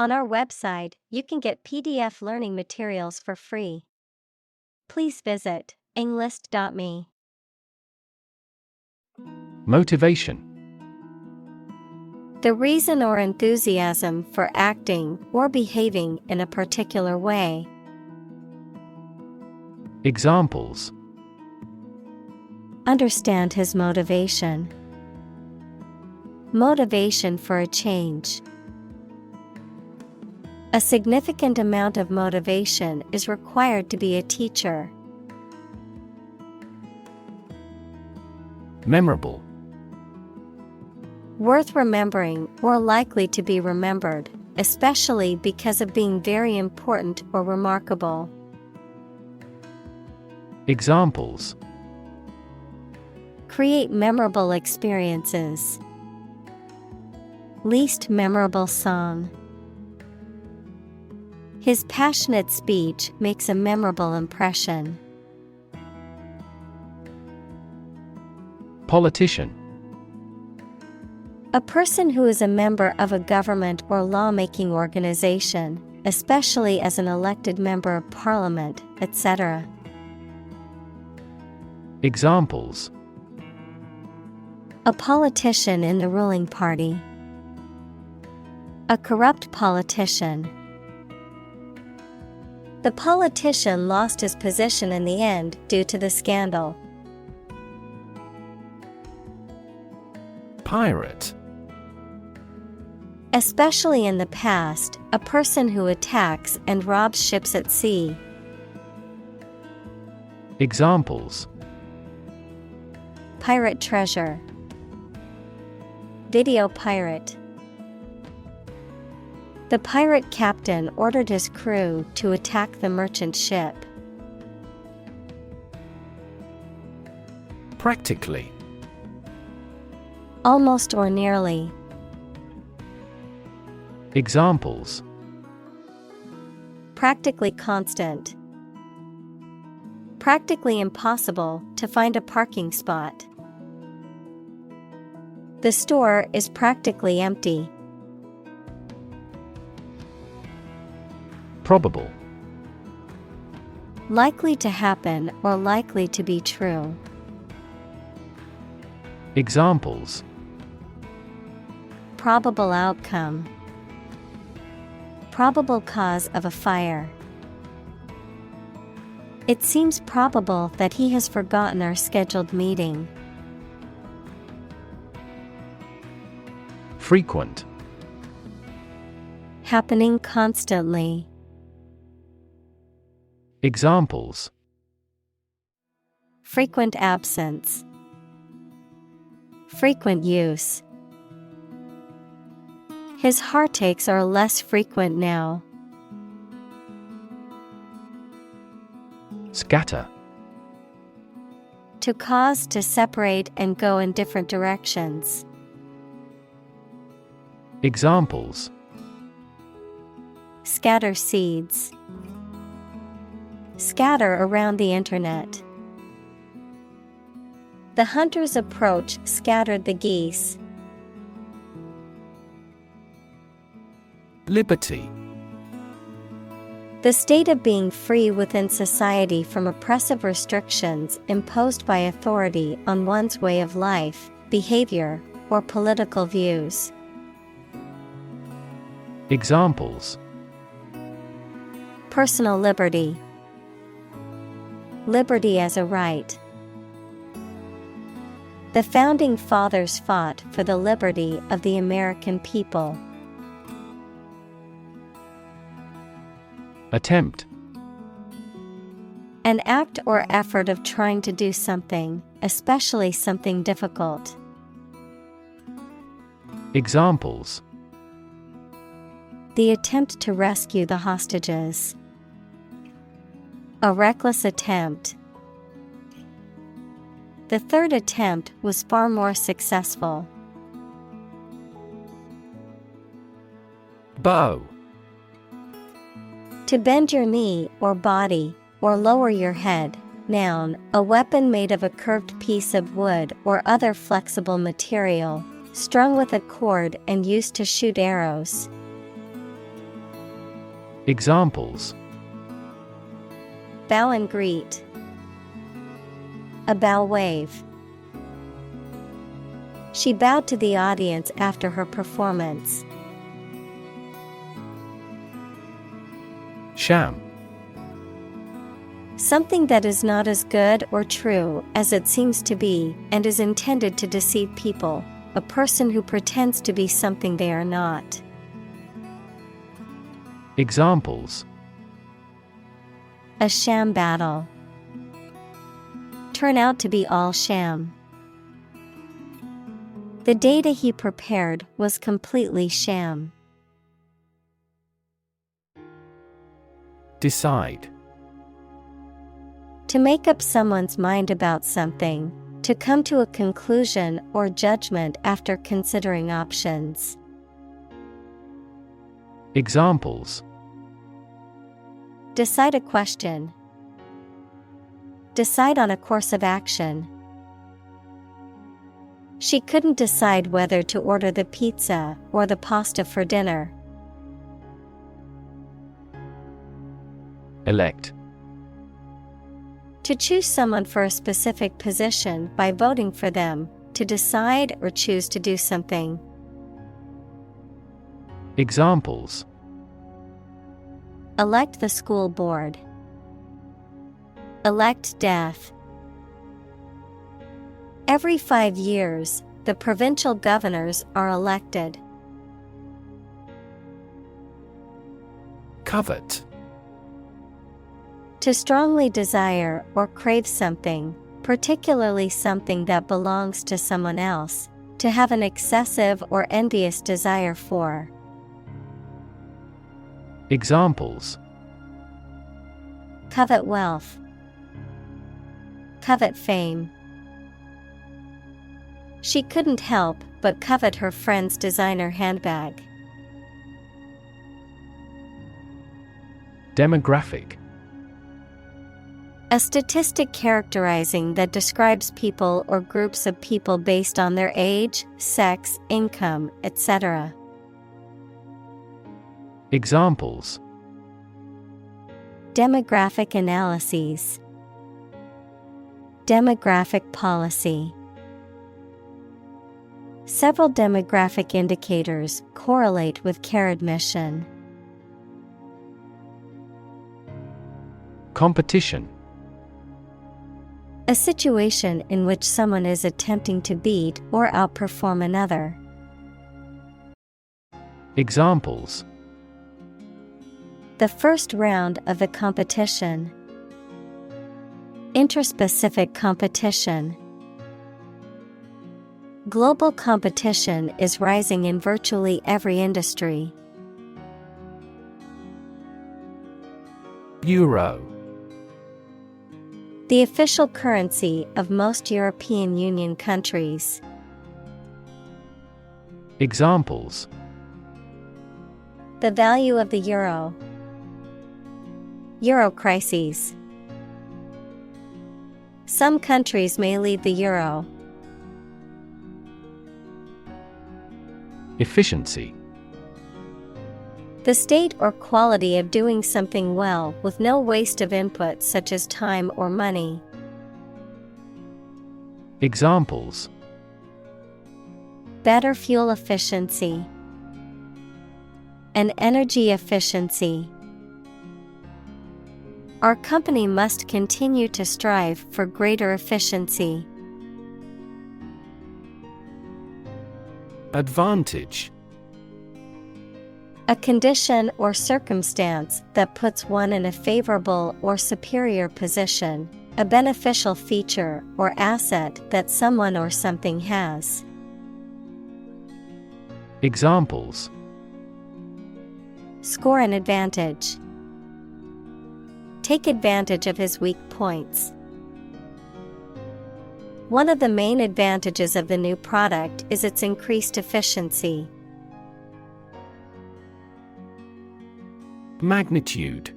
On our website, you can get PDF learning materials for free. Please visit englist.me. Motivation. The reason or enthusiasm for acting or behaving in a particular way. Examples. Understand his motivation. Motivation for a change. A significant amount of motivation is required to be a teacher. Memorable. Worth remembering or likely to be remembered, especially because of being very important or remarkable. Examples. Create memorable experiences. Least memorable song. His passionate speech makes a memorable impression. Politician. A person who is a member of a government or lawmaking organization, especially as an elected member of parliament, etc. Examples. A politician in the ruling party. A corrupt politician. The politician lost his position in the end due to the scandal. Pirate. Especially in the past, a person who attacks and robs ships at sea. Examples. Pirate treasure. Video pirate. The pirate captain ordered his crew to attack the merchant ship. Practically. Almost or nearly. Examples. Practically constant. Practically impossible to find a parking spot. The store is practically empty. Probable. Likely to happen or likely to be true. Examples. Probable outcome. Probable cause of a fire. It seems probable that he has forgotten our scheduled meeting. Frequent. Happening constantly. Examples. Frequent absence. Frequent use. His heartaches are less frequent now. Scatter. To cause to separate and go in different directions. Examples. Scatter seeds. Scatter around the internet. The hunter's approach scattered the geese. Liberty. The state of being free within society from oppressive restrictions imposed by authority on one's way of life, behavior, or political views. Examples. Personal liberty. Liberty as a right. The founding fathers fought for the liberty of the American people. Attempt. An act or effort of trying to do something, especially something difficult. Examples. The attempt to rescue the hostages. A reckless attempt. The third attempt was far more successful. Bow. To bend your knee or body, or lower your head. Noun, a weapon made of a curved piece of wood or other flexible material, strung with a cord and used to shoot arrows. Examples: bow and greet, a bow wave. She bowed to the audience after her performance. Sham. Something that is not as good or true as it seems to be and is intended to deceive people, a person who pretends to be something they are not. Examples: A sham battle. Turn out to be all sham. The data he prepared was completely sham. Decide. To make up someone's mind about something, to come to a conclusion or judgment after considering options. Examples: Decide a question. Decide on a course of action. She couldn't decide whether to order the pizza or the pasta for dinner. Elect. To choose someone for a specific position by voting for them, to decide or choose to do something. Examples: Elect the school board. Elect death. Every 5 years, the provincial governors are elected. Covet. To strongly desire or crave something, particularly something that belongs to someone else, to have an excessive or envious desire for. Examples: Covet wealth. Covet fame. She couldn't help but covet her friend's designer handbag. Demographic. A statistic characterizing that describes people or groups of people based on their age, sex, income, etc. Examples: Demographic analyses. Demographic policy. Several demographic indicators correlate with care admission. Competition. A situation in which someone is attempting to beat or outperform another. Examples: The first round of the competition. Interspecific competition. Global competition is rising in virtually every industry. Euro. The official currency of most European Union countries. Examples: The value of the euro. Euro crises. Some countries may leave the euro. Efficiency. The state or quality of doing something well with no waste of input such as time or money. Examples: Better fuel efficiency. An energy efficiency. Our company must continue to strive for greater efficiency. Advantage. A condition or circumstance that puts one in a favorable or superior position, a beneficial feature or asset that someone or something has. Examples: Score an advantage. Take advantage of his weak points. One of the main advantages of the new product is its increased efficiency. Magnitude.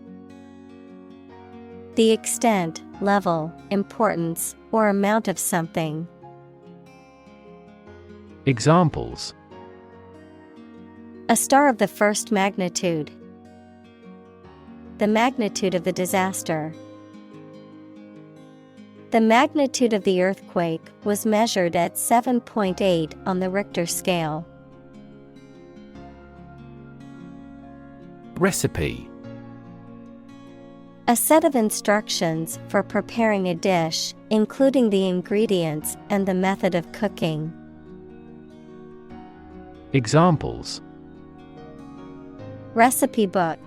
The extent, level, importance, or amount of something. Examples: A star of the first magnitude. the magnitude of the disaster. The magnitude of the earthquake was measured at 7.8 on the Richter scale. Recipe. A set of instructions for preparing a dish, including the ingredients and the method of cooking. Examples: Recipe book,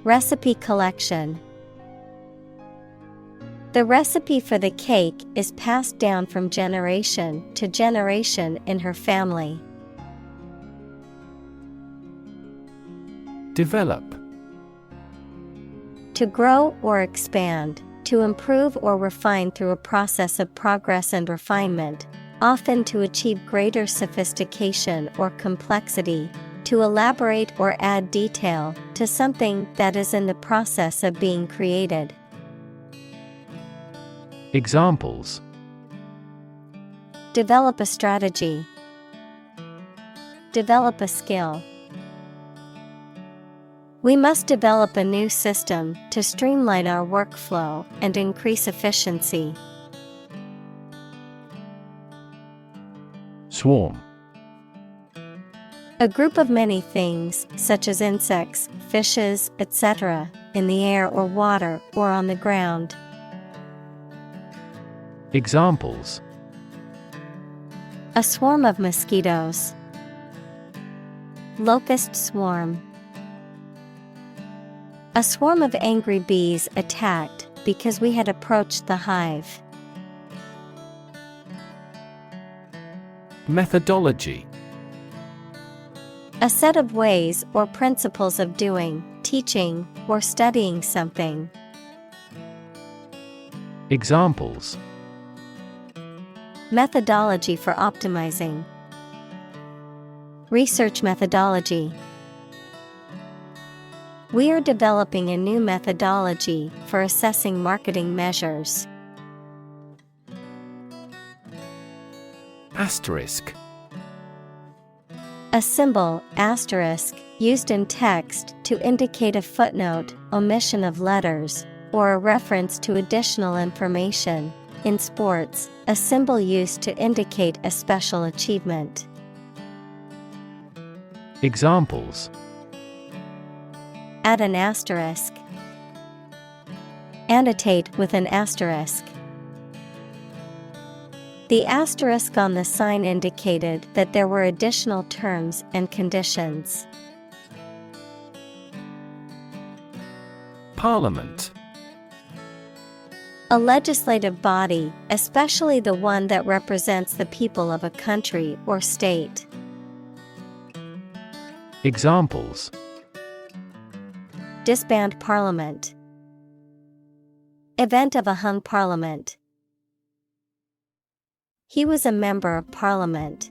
recipe collection. The recipe for the cake is passed down from generation to generation in her family. Develop. To grow or expand, to improve or refine through a process of progress and refinement, often to achieve greater sophistication or complexity, to elaborate or add detail to something that is in the process of being created. Examples: Develop a strategy. Develop a skill. We must develop a new system to streamline our workflow and increase efficiency. Swarm. A group of many things, such as insects, fishes, etc., in the air or water or on the ground. Examples: A swarm of mosquitoes. Locust swarm. A swarm of angry bees attacked because we had approached the hive. Methodology. A set of ways or principles of doing, teaching, or studying something. Examples: Methodology for optimizing. Research methodology. We are developing a new methodology for assessing marketing measures. Asterisk. A symbol, asterisk, used in text to indicate a footnote, omission of letters, or a reference to additional information. In sports, a symbol used to indicate a special achievement. Examples: Add an asterisk. Annotate with an asterisk. The asterisk on the sign indicated that there were additional terms and conditions. Parliament. A legislative body, especially the one that represents the people of a country or state. Examples: Disband parliament. Event of a hung parliament. He was a member of parliament.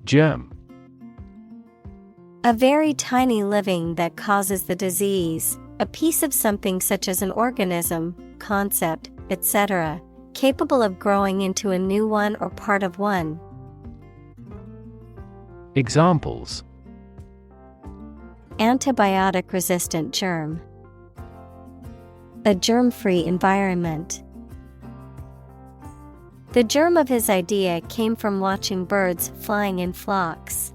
Germ. A very tiny living that causes the disease, a piece of something such as an organism, concept, etc., capable of growing into a new one or part of one. Examples: Antibiotic-resistant germ. A germ-free environment. The germ of his idea came from watching birds flying in flocks.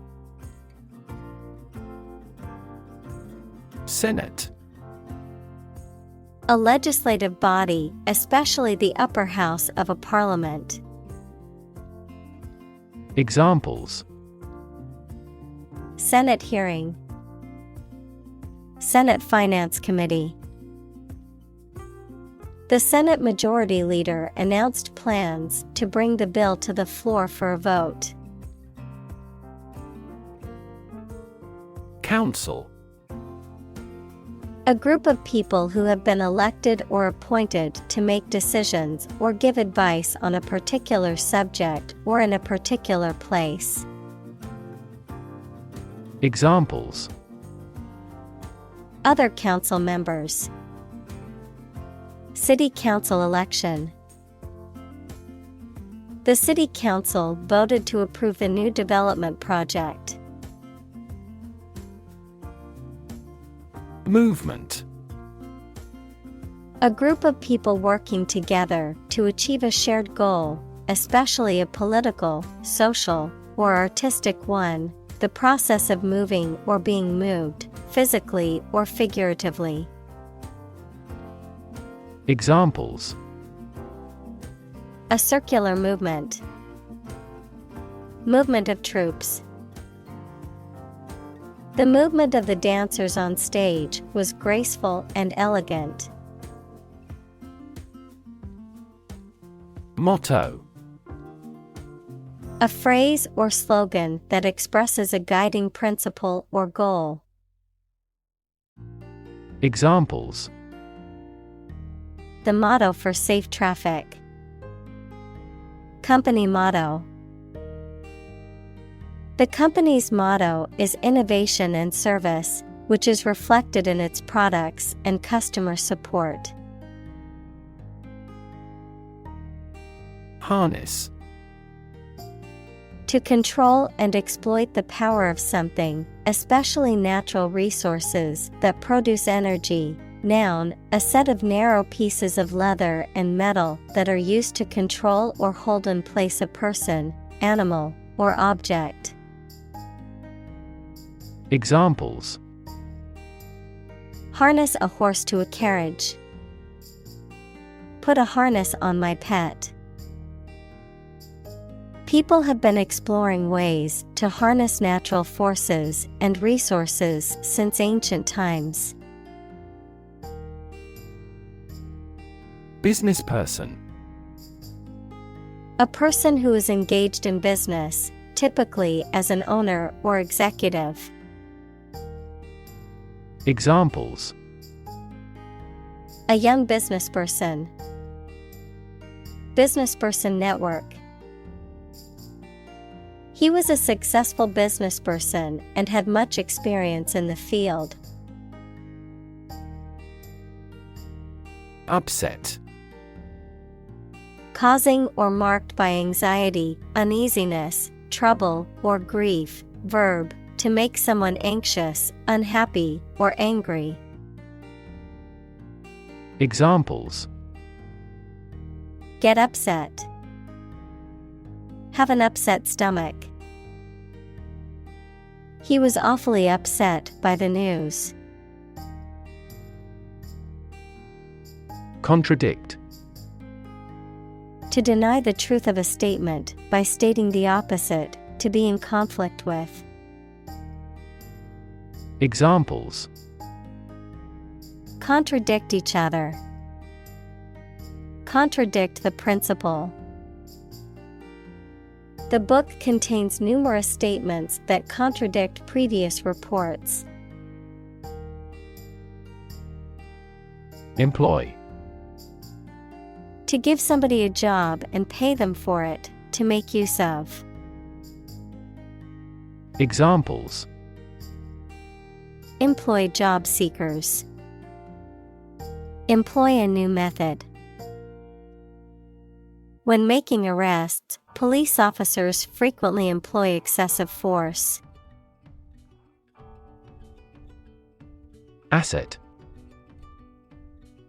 Senate. A legislative body, especially the upper house of a parliament. Examples: Senate hearing. Senate Finance Committee. The Senate Majority Leader announced plans to bring the bill to the floor for a vote. Council. A group of people who have been elected or appointed to make decisions or give advice on a particular subject or in a particular place. Examples: Other council members. City council election. The city council voted to approve the new development project. Movement. A group of people working together to achieve a shared goal, especially a political, social, or artistic one, the process of moving or being moved, physically or figuratively. Examples: A circular movement. Movement of troops. The movement of the dancers on stage was graceful and elegant. Motto. A phrase or slogan that expresses a guiding principle or goal. Examples: The motto for safe traffic. Company motto. The company's motto is innovation and service, which is reflected in its products and customer support. Harness. To control and exploit the power of something, especially natural resources that produce energy. Noun, a set of narrow pieces of leather and metal that are used to control or hold in place a person, animal, or object. Examples: Harness a horse to a carriage. Put a harness on my pet. People have been exploring ways to harness natural forces and resources since ancient times. Business person. A person who is engaged in business, typically as an owner or executive. Examples: A young businessperson. Businessperson network. He was a successful businessperson and had much experience in the field. Upset. Causing or marked by anxiety, uneasiness, trouble, or grief. Verb, to make someone anxious, unhappy, or angry. Examples: Get upset. Have an upset stomach. He was awfully upset by the news. Contradict. To deny the truth of a statement by stating the opposite, to be in conflict with. Examples: Contradict each other. Contradict the principle. The book contains numerous statements that contradict previous reports. Employ. To give somebody a job and pay them for it, to make use of. Examples: Employ job seekers. Employ a new method. When making arrests, police officers frequently employ excessive force. Asset.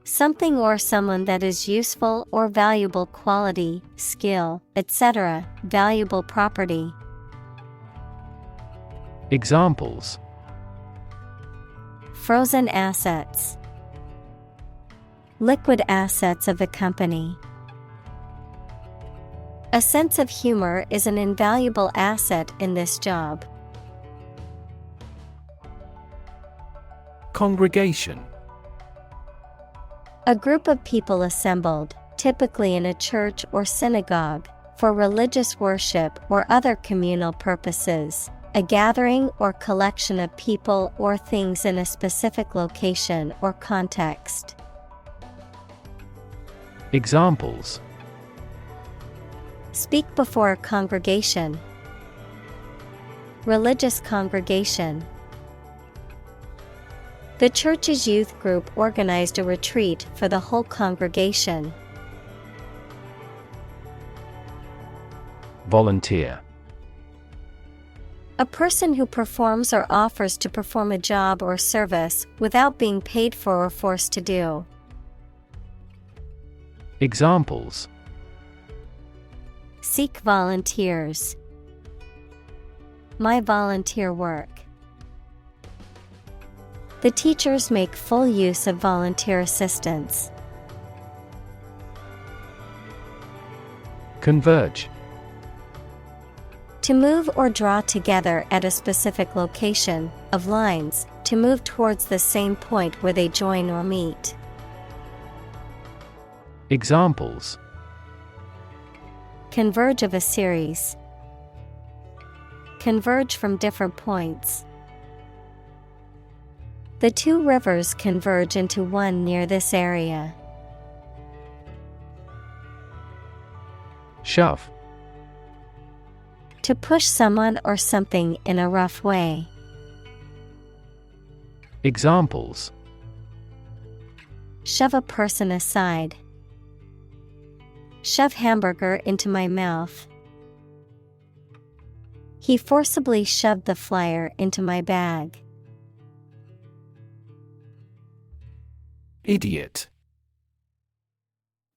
Something or someone that is useful or valuable quality, skill, etc., valuable property. Examples: Frozen assets. Liquid assets of the company. A sense of humor is an invaluable asset in this job. Congregation. A group of people assembled, typically in a church or synagogue, for religious worship or other communal purposes. A gathering or collection of people or things in a specific location or context. Examples: Speak before a congregation. Religious congregation. The church's youth group organized a retreat for the whole congregation. Volunteer. A person who performs or offers to perform a job or service without being paid for or forced to do. Examples: Seek volunteers. My volunteer work. The teachers make full use of volunteer assistance. Converge. To move or draw together at a specific location, of lines, to move towards the same point where they join or meet. Examples: Converge of a series. Converge from different points. The two rivers converge into one near this area. Shove. To push someone or something in a rough way. Examples: Shove a person aside. Shove hamburger into my mouth. He forcibly shoved the flyer into my bag. Idiot.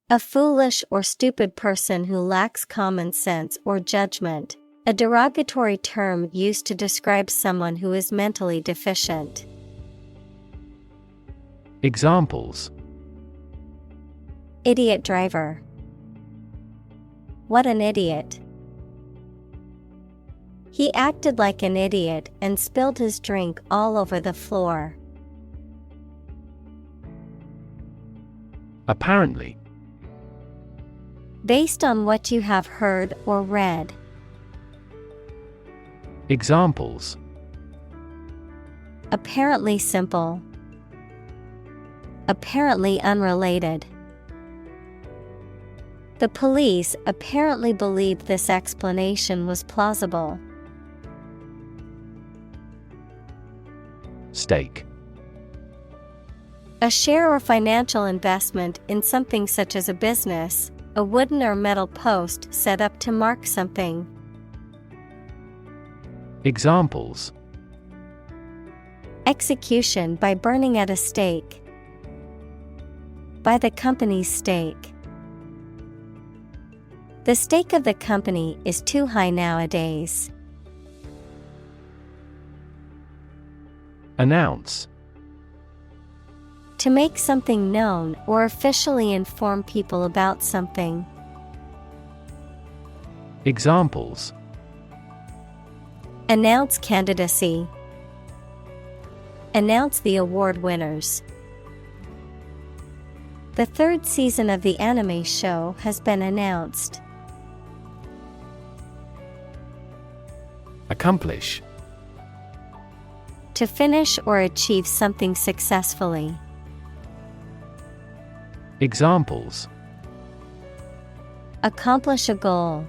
A foolish or stupid person who lacks common sense or judgment. A derogatory term used to describe someone who is mentally deficient. Examples: Idiot driver. What an idiot. He acted like an idiot and spilled his drink all over the floor. Apparently. Based on what you have heard or read. Examples: Apparently simple. Apparently unrelated. The police apparently believed this explanation was plausible. Stake. A share or financial investment in something such as a business, a wooden or metal post set up to mark something. Examples: Execution by burning at a stake. By the company's stake. The stake of the company is too high nowadays. Announce. To make something known or officially inform people about something. Examples: Announce candidacy. Announce the award winners. The third season of the anime show has been announced. Accomplish. To finish or achieve something successfully. Examples: Accomplish a goal.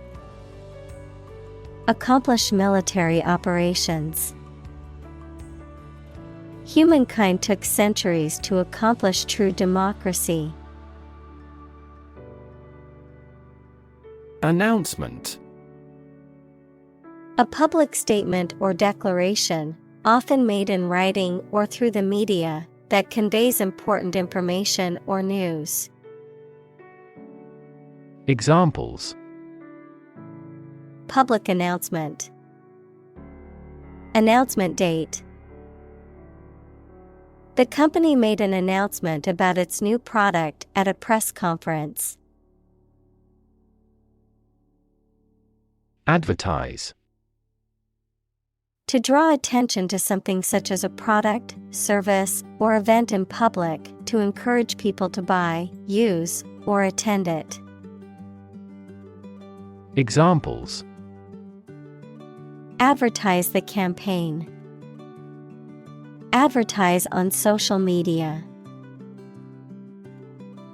Accomplish military operations. Humankind took centuries to accomplish true democracy. Announcement. A public statement or declaration, often made in writing or through the media, that conveys important information or news. Examples: Public announcement. Announcement date. The company made an announcement about its new product at a press conference. Advertise. To draw attention to something such as a product, service, or event in public, to encourage people to buy, use, or attend it. Examples: Advertise the campaign. Advertise on social media.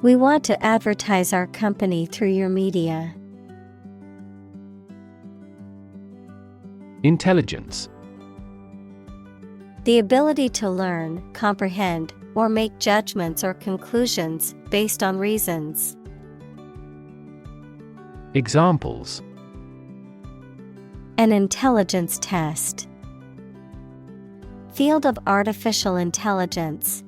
We want to advertise our company through your media. Intelligence. The ability to learn, comprehend, or make judgments or conclusions based on reasons. Examples: An intelligence test. Field of artificial intelligence.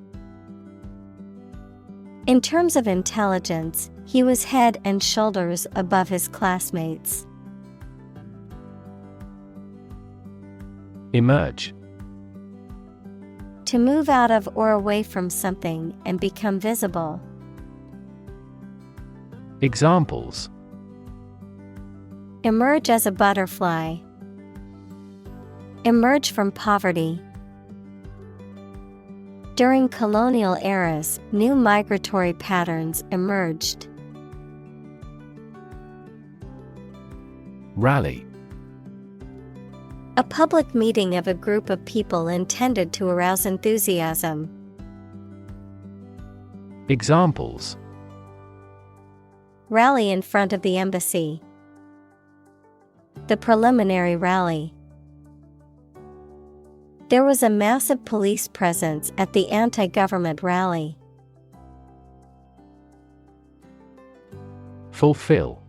In terms of intelligence, he was head and shoulders above his classmates. Emerge. To move out of or away from something and become visible. Examples: Emerge as a butterfly. Emerge from poverty. During colonial eras, new migratory patterns emerged. Rally. A public meeting of a group of people intended to arouse enthusiasm. Examples: Rally in front of the embassy. The preliminary rally. There was a massive police presence at the anti-government rally. Fulfill.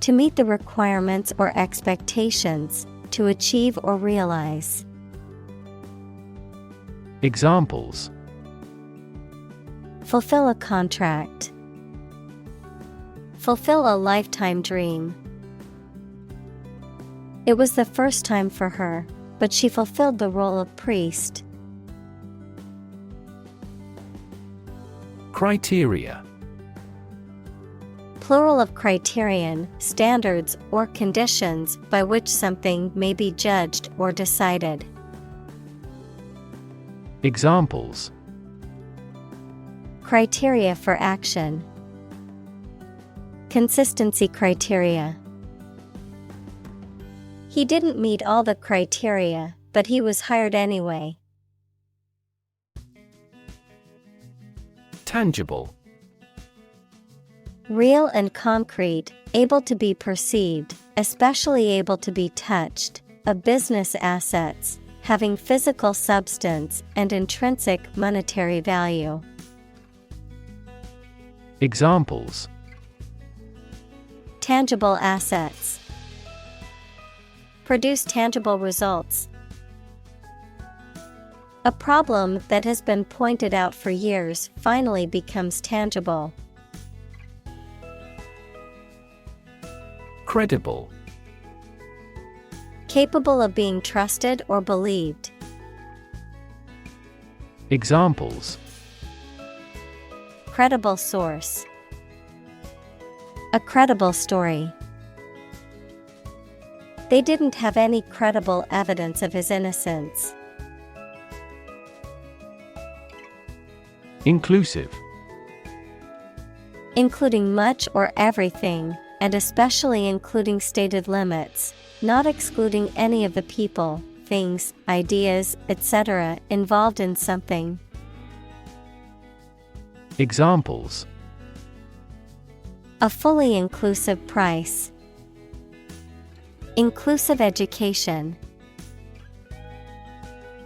To meet the requirements or expectations, to achieve or realize. Examples: Fulfill a contract. Fulfill a lifetime dream. It was the first time for her, but she fulfilled the role of priest. Criteria. Plural of criterion, standards, or conditions by which something may be judged or decided. Examples: Criteria for action. Consistency criteria. He didn't meet all the criteria, but he was hired anyway. Tangible. Real and concrete, able to be perceived, especially able to be touched, of business assets, having physical substance and intrinsic monetary value. Examples: Tangible assets. Produce tangible results. A problem that has been pointed out for years finally becomes tangible. Credible. Capable of being trusted or believed. Examples: Credible source. A credible story. They didn't have any credible evidence of his innocence. Inclusive. Including much or everything, and especially including stated limits, not excluding any of the people, things, ideas, etc. involved in something. Examples: A fully inclusive price. Inclusive education.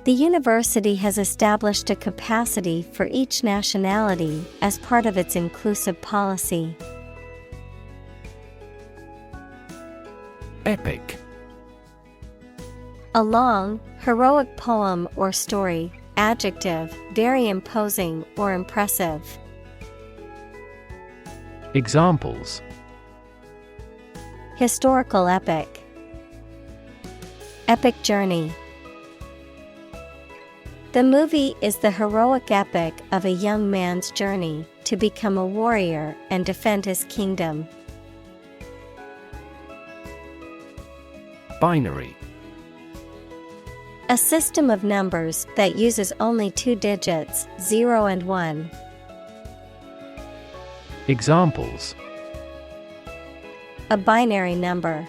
The university has established a capacity for each nationality as part of its inclusive policy. Epic. A long, heroic poem or story. Adjective, very imposing or impressive. Examples: Historical epic. Epic journey. The movie is the heroic epic of a young man's journey to become a warrior and defend his kingdom. Binary. A system of numbers that uses only two digits, 0 and 1. Examples: A binary number.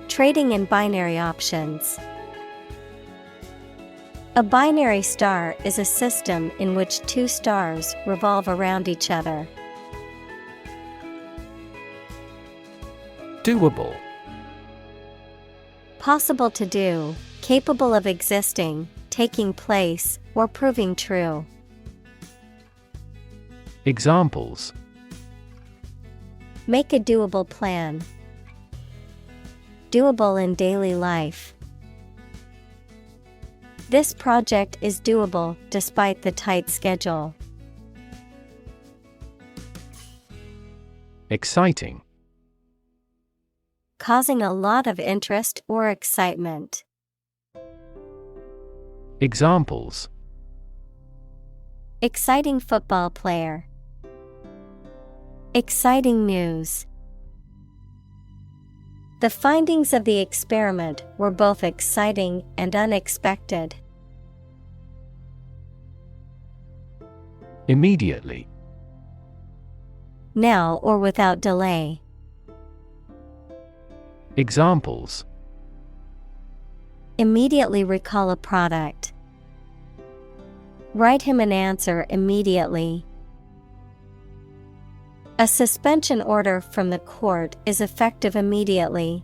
Trading in binary options. A binary star is a system in which two stars revolve around each other. Doable. Possible to do, capable of existing, taking place, or proving true. Examples: Make a doable plan. Doable in daily life. This project is doable despite the tight schedule. Exciting. Causing a lot of interest or excitement. Examples: Exciting football player. Exciting news. The findings of the experiment were both exciting and unexpected. Immediately. Now or without delay. Examples: Immediately recall a product. Write him an answer immediately. A suspension order from the court is effective immediately.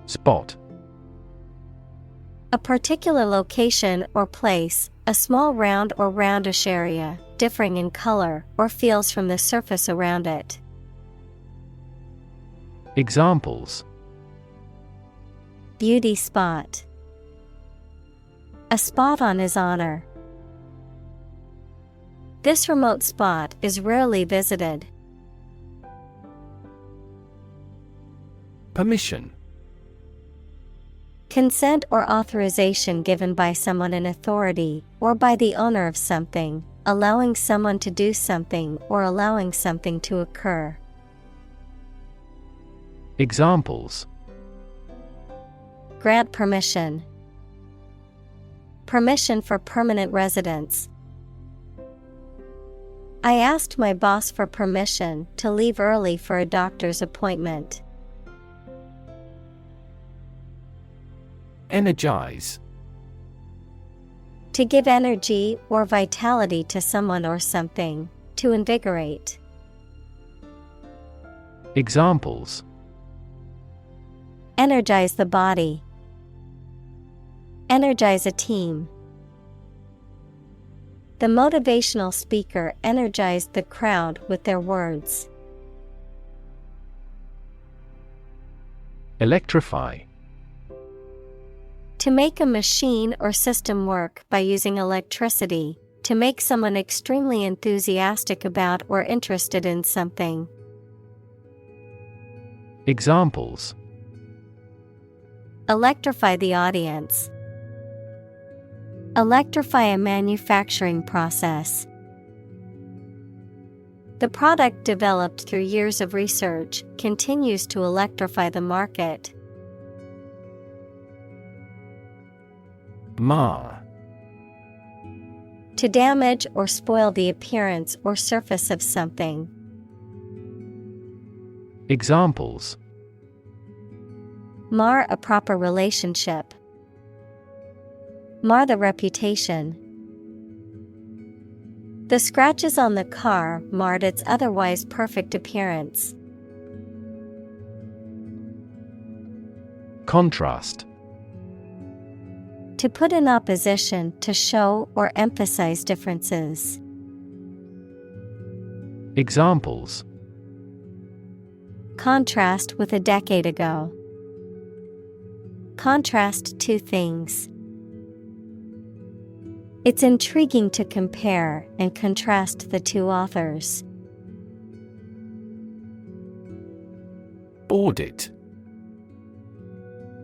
Spot. A particular location or place, a small round or roundish area, differing in color or feels from the surface around it. Examples: Beauty spot. A spot on his honor. This remote spot is rarely visited. Permission. Consent or authorization given by someone in authority, or by the owner of something, allowing someone to do something or allowing something to occur. Examples: Grant permission. Permission for permanent residence. I asked my boss for permission to leave early for a doctor's appointment. Energize. To give energy or vitality to someone or something, to invigorate. Examples: Energize the body. Energize a team. The motivational speaker energized the crowd with their words. Electrify. To make a machine or system work by using electricity, to make someone extremely enthusiastic about or interested in something. Examples: Electrify the audience. Electrify a manufacturing process. The product developed through years of research continues to electrify the market. Mar. To damage or spoil the appearance or surface of something. Examples: Mar a proper relationship. Mar the reputation. The scratches on the car marred its otherwise perfect appearance. Contrast. To put in opposition to show or emphasize differences. Examples: Contrast with a decade ago. Contrast two things. It's intriguing to compare and contrast the two authors. Audit.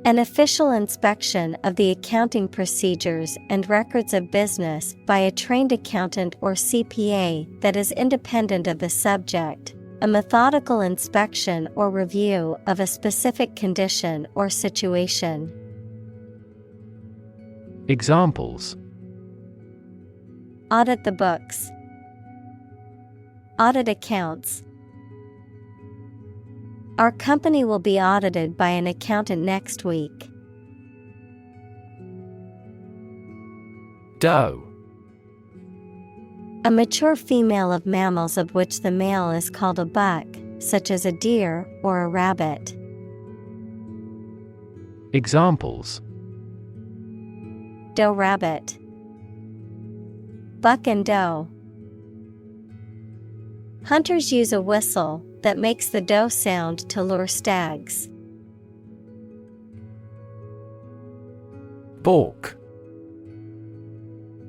An official inspection of the accounting procedures and records of business by a trained accountant or CPA that is independent of the subject, a methodical inspection or review of a specific condition or situation. Examples: Audit the books. Audit accounts. Our company will be audited by an accountant next week. Doe. A mature female of mammals of which the male is called a buck, such as a deer or a rabbit. Examples: Doe rabbit. Buck and doe. Hunters use a whistle that makes the doe sound to lure stags. Balk.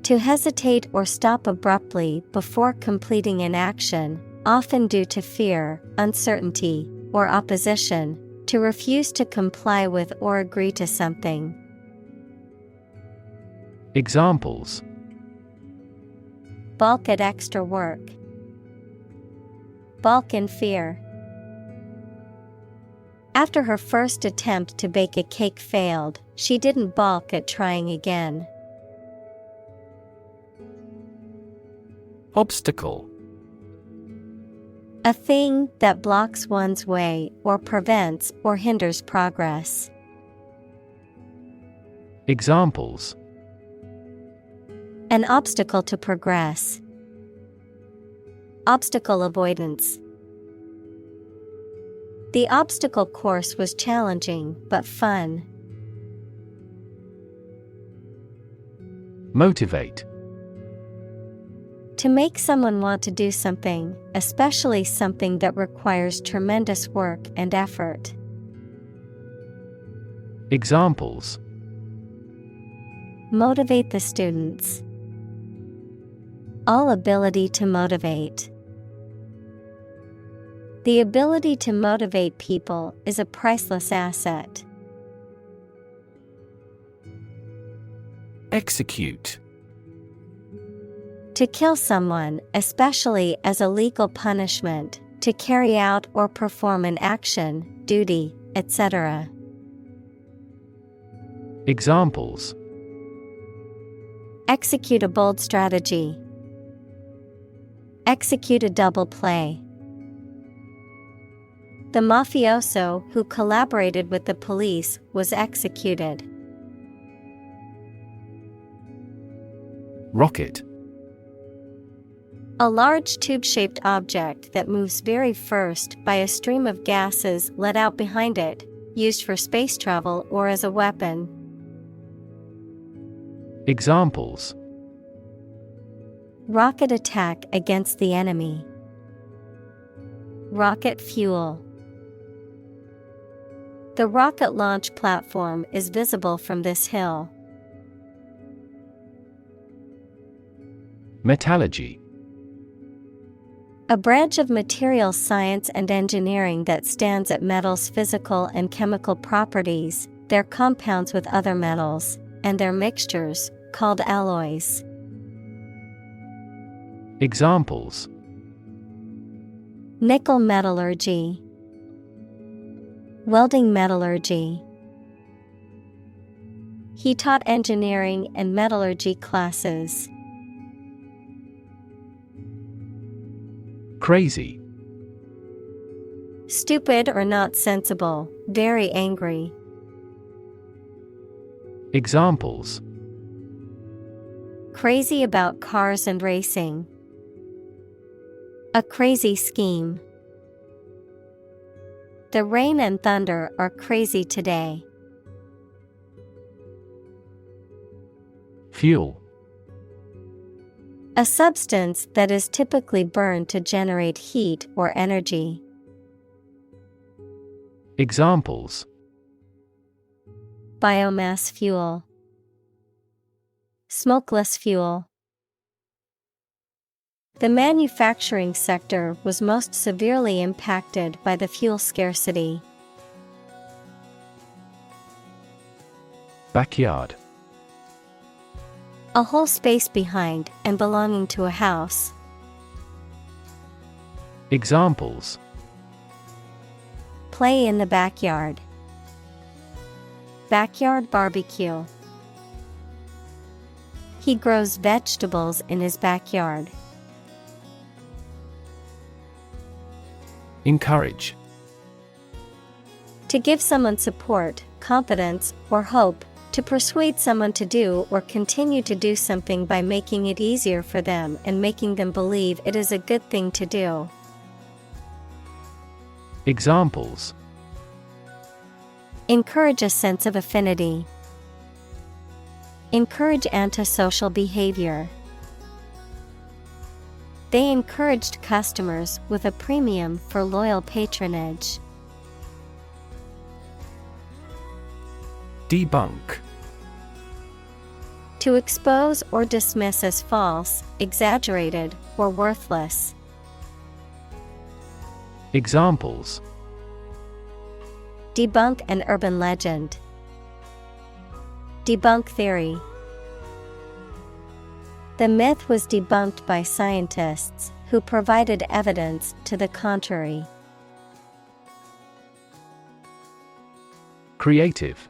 To hesitate or stop abruptly before completing an action, often due to fear, uncertainty, or opposition, to refuse to comply with or agree to something. Examples: Balk at extra work. Balk in fear. After her first attempt to bake a cake failed, she didn't balk at trying again. Obstacle. A thing that blocks one's way or prevents or hinders progress. Examples: An obstacle to progress. Obstacle avoidance. The obstacle course was challenging but fun. Motivate. To make someone want to do something, especially something that requires tremendous work and effort. Examples: Motivate the students. All ability to motivate. The ability to motivate people is a priceless asset. Execute. To kill someone, especially as a legal punishment, to carry out or perform an action, duty, etc. Examples: Execute a bold strategy. Execute a double play. The mafioso who collaborated with the police was executed. Rocket. A large tube-shaped object that moves very first by a stream of gases let out behind it, used for space travel or as a weapon. Examples: Rocket attack against the enemy. Rocket fuel. The rocket launch platform is visible from this hill. Metallurgy. A branch of material science and engineering that stands at metals' physical and chemical properties, their compounds with other metals, and their mixtures, called alloys. Examples: Nickel metallurgy. Welding metallurgy. He taught engineering and metallurgy classes. Crazy. Stupid or not sensible, very angry. Examples: Crazy about cars and racing. A crazy scheme. The rain and thunder are crazy today. Fuel. A substance that is typically burned to generate heat or energy. Examples: Biomass fuel. Smokeless fuel. The manufacturing sector was most severely impacted by the fuel scarcity. Backyard. A whole space behind and belonging to a house. Examples: Play in the backyard. Backyard barbecue. He grows vegetables in his backyard. Encourage. To give someone support, confidence, or hope, to persuade someone to do or continue to do something by making it easier for them and making them believe it is a good thing to do. Examples: Encourage a sense of affinity. Encourage antisocial behavior. They encouraged customers with a premium for loyal patronage. Debunk. To expose or dismiss as false, exaggerated, or worthless. Examples: Debunk an urban legend. Debunk theory. The myth was debunked by scientists who provided evidence to the contrary. Creative.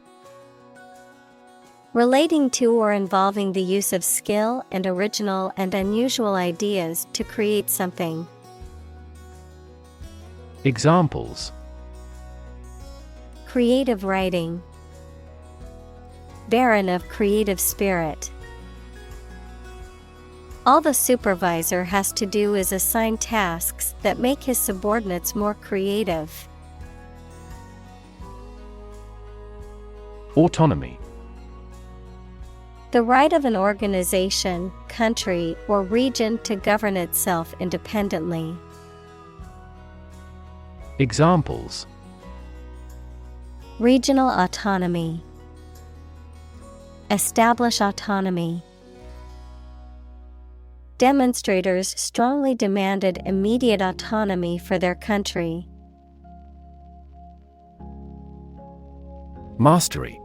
Relating to or involving the use of skill and original and unusual ideas to create something. Examples: Creative writing. Barren of creative spirit. All the supervisor has to do is assign tasks that make his subordinates more creative. Autonomy. The right of an organization, country, or region to govern itself independently. Examples: Regional autonomy. Establish autonomy. Demonstrators strongly demanded immediate autonomy for their country. Mastery.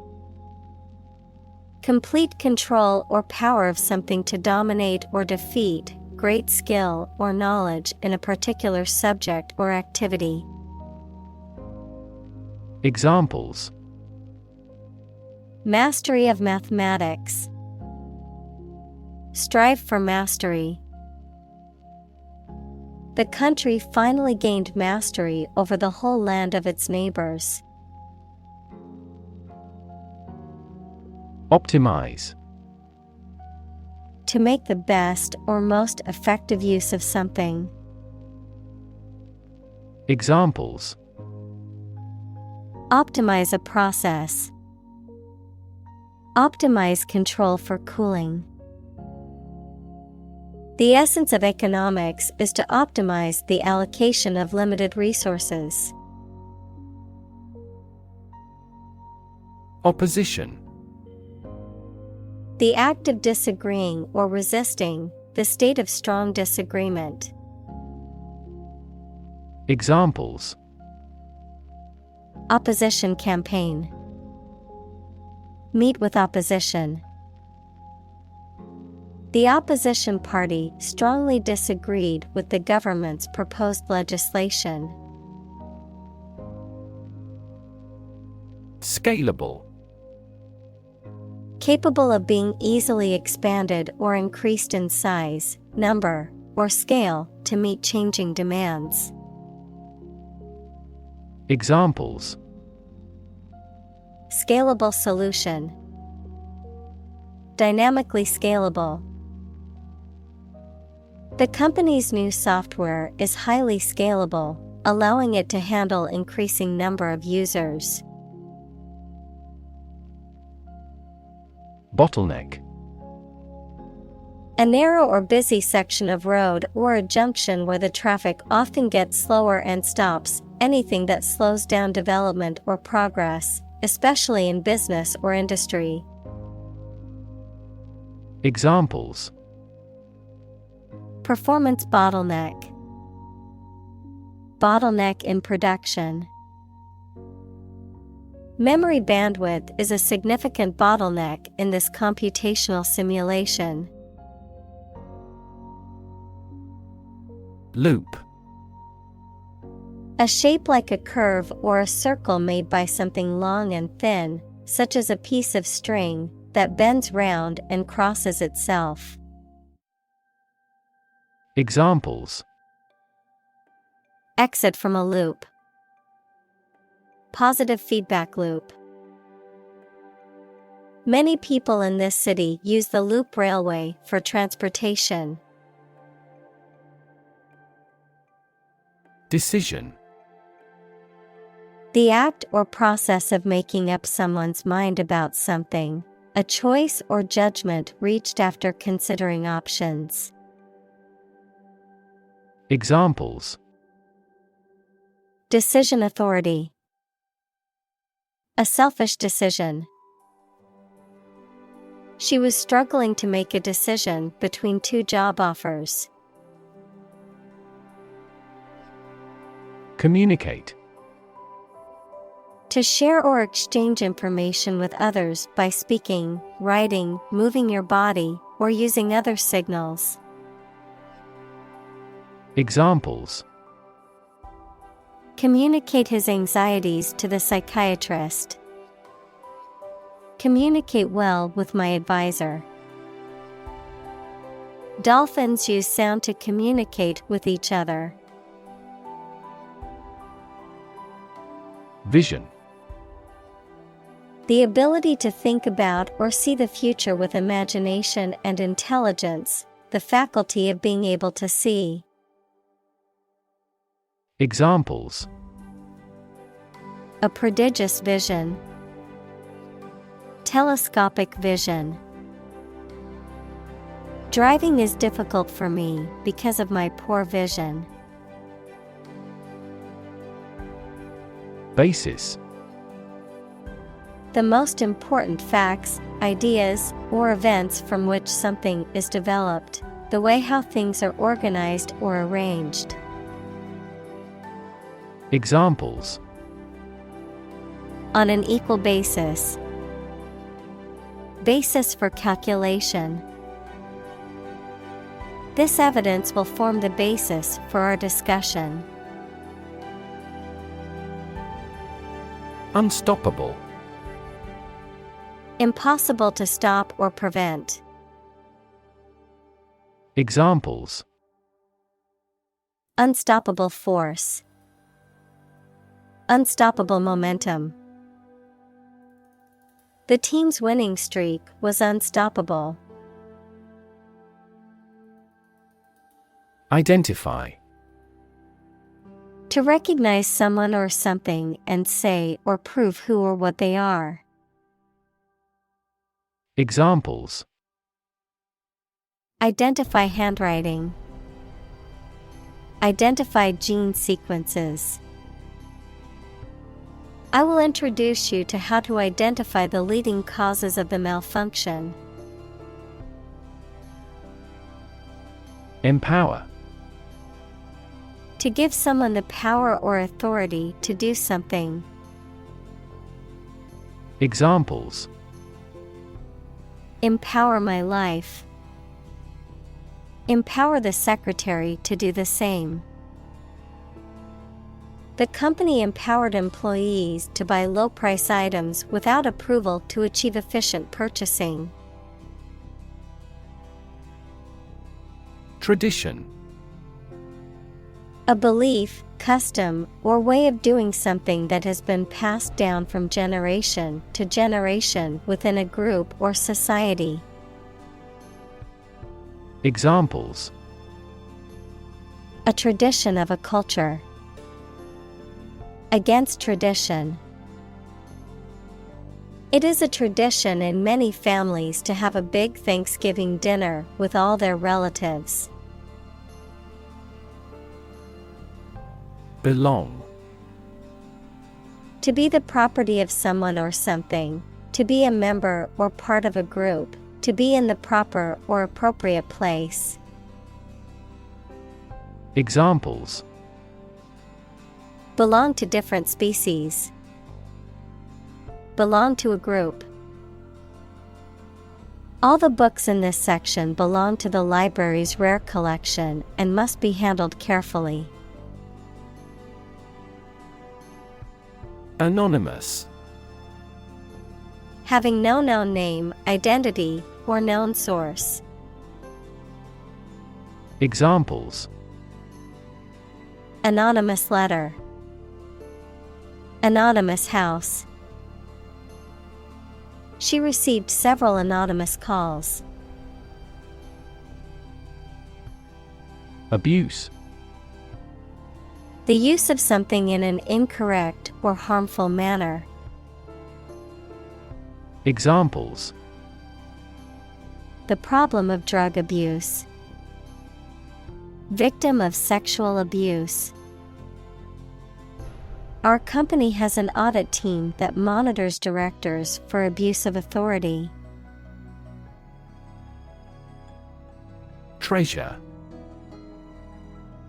Complete control or power of something to dominate or defeat, great skill or knowledge in a particular subject or activity. Examples: Mastery of mathematics. Strive for mastery. The country finally gained mastery over the whole land of its neighbors. Optimize. To make the best or most effective use of something. Examples: Optimize a process. Optimize control for cooling. The essence of economics is to optimize the allocation of limited resources. Opposition. The act of disagreeing or resisting, the state of strong disagreement. Examples: Opposition campaign. Meet with opposition. The opposition party strongly disagreed with the government's proposed legislation. Scalable. Capable of being easily expanded or increased in size, number, or scale to meet changing demands. Examples: Scalable solution. Dynamically scalable. The company's new software is highly scalable, allowing it to handle increasing number of users. Bottleneck. A narrow or busy section of road or a junction where the traffic often gets slower and stops, anything that slows down development or progress, especially in business or industry. Examples: Performance bottleneck. Bottleneck in production. Memory bandwidth is a significant bottleneck in this computational simulation. Loop. A shape like a curve or a circle made by something long and thin, such as a piece of string, that bends round and crosses itself. Examples: Exit from a loop. Positive feedback loop. Many people in this city use the loop railway for transportation. Decision. The act or process of making up someone's mind about something, a choice or judgment reached after considering options. Examples: Decision authority. A selfish decision. She was struggling to make a decision between two job offers. Communicate. To share or exchange information with others by speaking, writing, moving your body, or using other signals. Examples: Communicate his anxieties to the psychiatrist. Communicate well with my advisor. Dolphins use sound to communicate with each other. Vision. The ability to think about or see the future with imagination and intelligence, the faculty of being able to see. Examples: A prodigious vision. Telescopic vision. Driving is difficult for me because of my poor vision. Basis. The most important facts, ideas, or events from which something is developed, the way how things are organized or arranged. Examples: On an equal basis. Basis for calculation. This evidence will form the basis for our discussion. Unstoppable. Impossible to stop or prevent. Examples: Unstoppable force. Unstoppable momentum. The team's winning streak was unstoppable. Identify. To recognize someone or something and say or prove who or what they are. Examples: Identify handwriting. Identify gene sequences. I will introduce you to how to identify the leading causes of the malfunction. Empower. To give someone the power or authority to do something. Examples: Empower my life. Empower the secretary to do the same. The company empowered employees to buy low-price items without approval to achieve efficient purchasing. Tradition. A belief, custom, or way of doing something that has been passed down from generation to generation within a group or society. Examples: A tradition of a culture. Against tradition. It is a tradition in many families to have a big Thanksgiving dinner with all their relatives. Belong. To be the property of someone or something, to be a member or part of a group, to be in the proper or appropriate place. Examples: Belong to different species. Belong to a group. All the books in this section belong to the library's rare collection and must be handled carefully. Anonymous. Having no known name, identity, or known source. Examples: Anonymous letter. Anonymous house. She received several anonymous calls. Abuse. The use of something in an incorrect or harmful manner. Examples: The problem of drug abuse. Victim of sexual abuse. Our company has an audit team that monitors directors for abuse of authority. Treasure.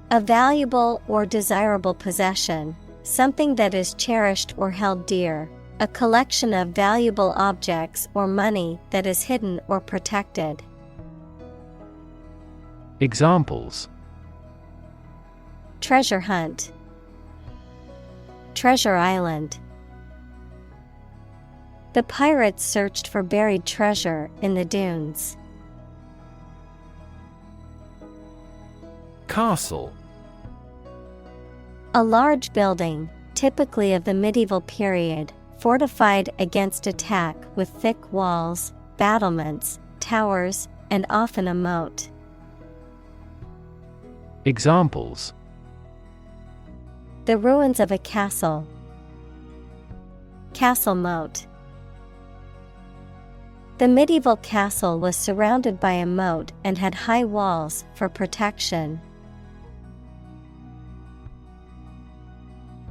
A valuable or desirable possession, something that is cherished or held dear, a collection of valuable objects or money that is hidden or protected. Examples: Treasure hunt, Treasure Island. The pirates searched for buried treasure in the dunes. Castle. A large building, typically of the medieval period, fortified against attack with thick walls, battlements, towers, and often a moat. Examples: The ruins of a castle, castle moat. The medieval castle was surrounded by a moat and had high walls for protection.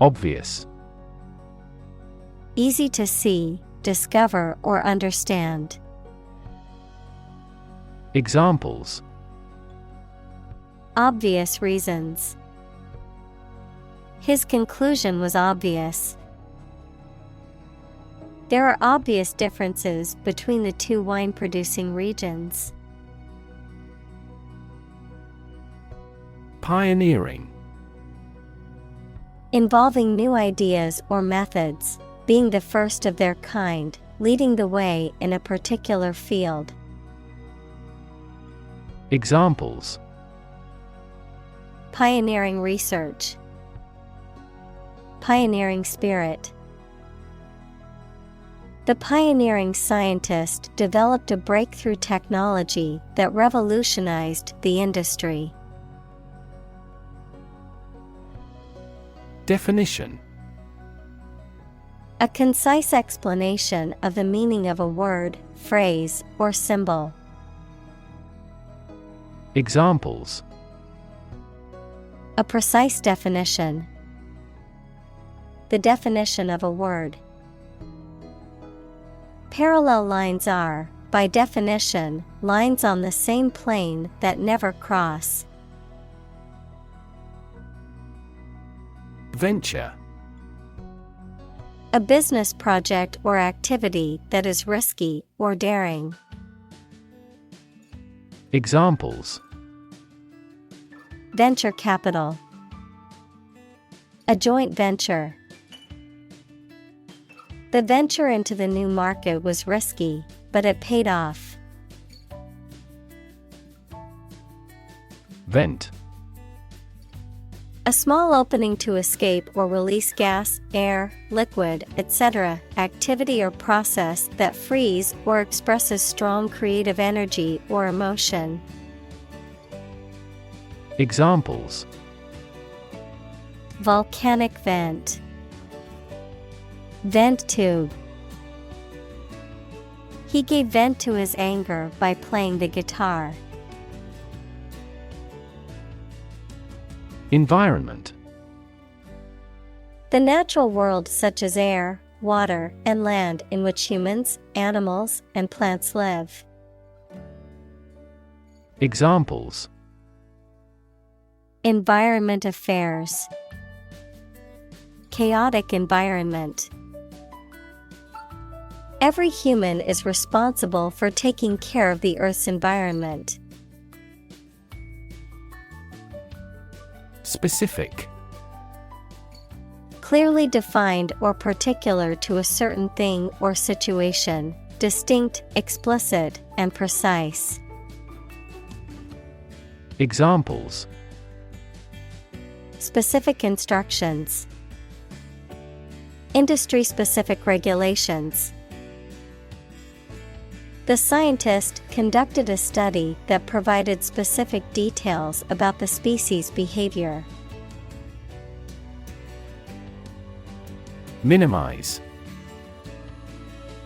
Obvious. Easy to see, discover, or understand. Examples: Obvious reasons. His conclusion was obvious. There are obvious differences between the two wine-producing regions. Pioneering. Involving new ideas or methods, being the first of their kind, leading the way in a particular field. Examples: Pioneering research, pioneering spirit. The pioneering scientist developed a breakthrough technology that revolutionized the industry. Definition. A concise explanation of the meaning of a word, phrase, or symbol. Examples: A precise definition. The definition of a word. Parallel lines are, by definition, lines on the same plane that never cross. Venture. A business project or activity that is risky or daring. Examples: Venture capital. A joint venture. The venture into the new market was risky, but it paid off. Vent. A small opening to escape or release gas, air, liquid, etc., activity or process that frees or expresses strong creative energy or emotion. Examples: Volcanic vent. Vent tube. He gave vent to his anger by playing the guitar. Environment. The natural world such as air, water, and land in which humans, animals, and plants live. Examples: Environment affairs. Chaotic environment. Every human is responsible for taking care of the Earth's environment. Specific. Clearly defined or particular to a certain thing or situation, distinct, explicit, and precise. Examples: Specific instructions. Industry-specific regulations. The scientist conducted a study that provided specific details about the species' behavior. Minimize.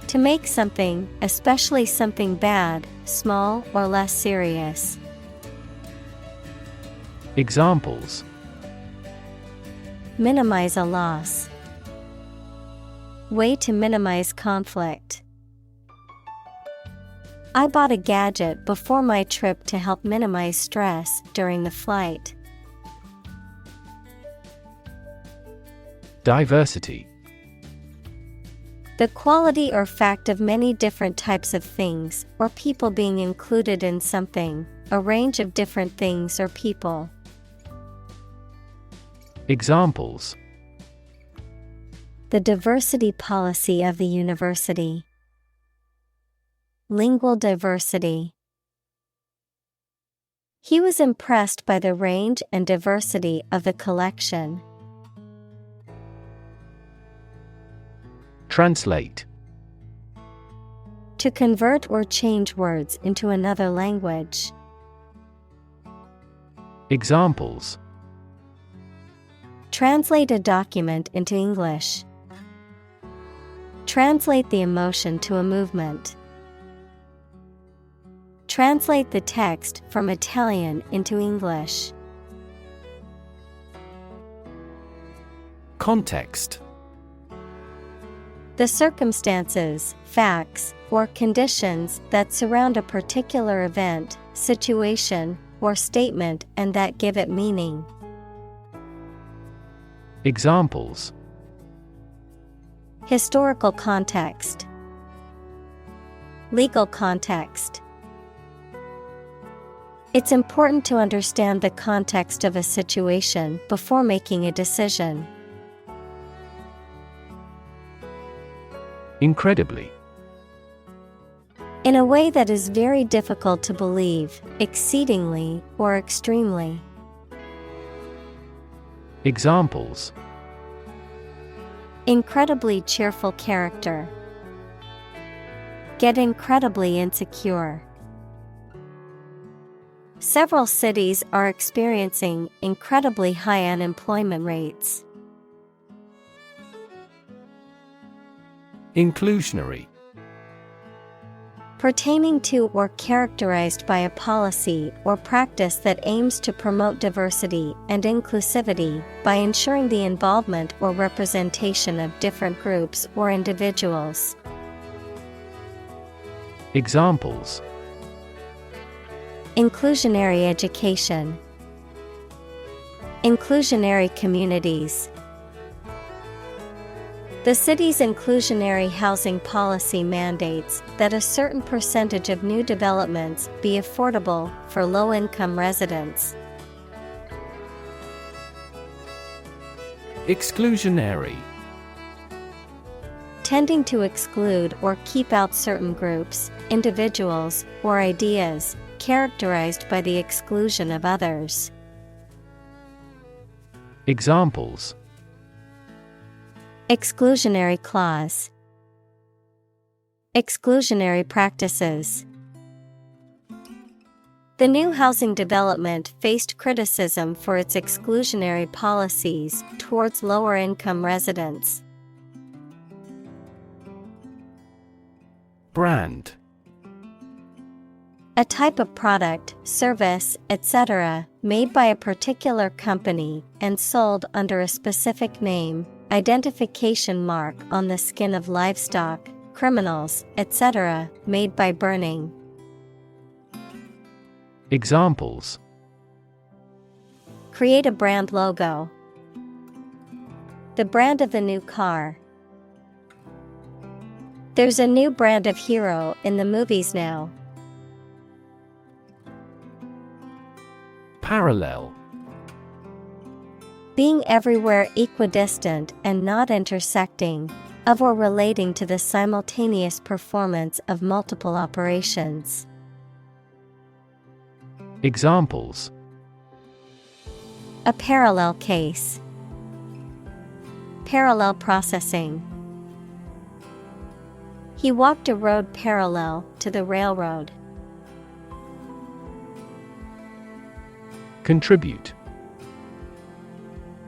To make something, especially something bad, small or less serious. Examples: Minimize a loss. Way to minimize conflict. I bought a gadget before my trip to help minimize stress during the flight. Diversity. The quality or fact of many different types of things or people being included in something, a range of different things or people. Examples: The diversity policy of the university. Lingual diversity. He was impressed by the range and diversity of the collection. Translate. To convert or change words into another language. Examples: Translate a document into English. Translate the emotion to a movement. Translate the text from Italian into English. Context. The circumstances, facts, or conditions that surround a particular event, situation, or statement and that give it meaning. Examples: Historical context. Legal context. It's important to understand the context of a situation before making a decision. Incredibly. In a way that is very difficult to believe, exceedingly, or extremely. Examples: Incredibly cheerful character. Get incredibly insecure. Several cities are experiencing incredibly high unemployment rates. Inclusionary. Pertaining to or characterized by a policy or practice that aims to promote diversity and inclusivity by ensuring the involvement or representation of different groups or individuals. Examples: Inclusionary education. Inclusionary communities. The city's inclusionary housing policy mandates that a certain percentage of new developments be affordable for low-income residents. Exclusionary. Tending to exclude or keep out certain groups, individuals, or ideas, characterized by the exclusion of others. Examples: Exclusionary clause. Exclusionary practices. The new housing development faced criticism for its exclusionary policies towards lower-income residents. Brand. A type of product, service, etc., made by a particular company and sold under a specific name, identification mark on the skin of livestock, criminals, etc., made by burning. Examples: Create a brand logo. The brand of the new car. There's a new brand of hero in the movies now. Parallel. Being everywhere equidistant and not intersecting, of or relating to the simultaneous performance of multiple operations. Examples: A parallel case. Parallel processing. He walked a road parallel to the railroad. Contribute.